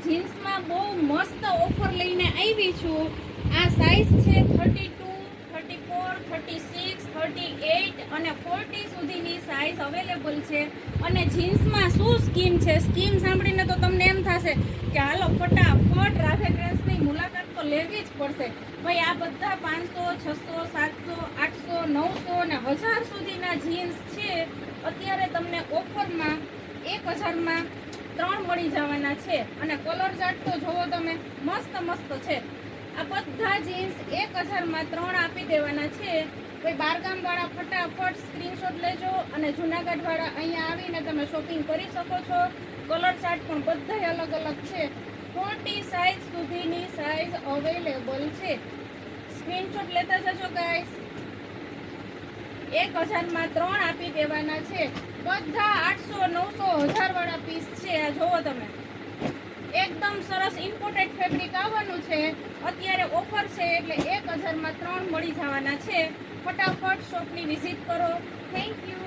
જીન્સમાં બહુ મસ્ત ઓફર લઈને આવી છું. આ સાઇઝ છે 32, 34, 36, 38 અને 40 સુધીની સાઇઝ અવેલેબલ છે. અને જીન્સમાં શું સ્કીમ છે, સ્કીમ સાંભળીને તો તમને એમ થશે કે હાલો ફટાફટ રાધે ટ્રેન્ડ્સની મુલાકાત તો લેવી જ પડશે. ભાઈ આ બધા 500, 600, 700, 800, 900 અને 1000 સુધીના જીન્સ છે. અત્યારે તમને ઓફરમાં 1000માં 3 મળી જવાના છે. અને કલર ચાર્ટ તો જોવો તમે, મસ્ત મસ્ત છે. આ બધા જીન્સ 1000માં 3 આપી દેવાના છે. કોઈ બારગામ વાળા ફટાફટ સ્ક્રીનશોટ લેજો અને જુનાગઢ વાળા અહીંયા આવીને તમે શોપિંગ કરી શકો છો. કલર ચાર્ટ પણ બધા અલગ અલગ છે. 40 સાઇઝ સુધીની સાઇઝ અવેલેબલ છે. સ્ક્રીનશોટ લેતા જજો ગાઈસ. 1000માં 3 આપી દેવાના છે. બધા 800, 900, 1000 વાળા પીસ છે. આ જોવો તમે, એકદમ સરસ ઇમ્પોર્ટેડ ફેબ્રિક આવવાનું છે. અત્યારે ઓફર છે એટલે 1000માં 3 મળી જવાના છે. ફટાફટ શોપની વિઝિટ કરો. Thank you.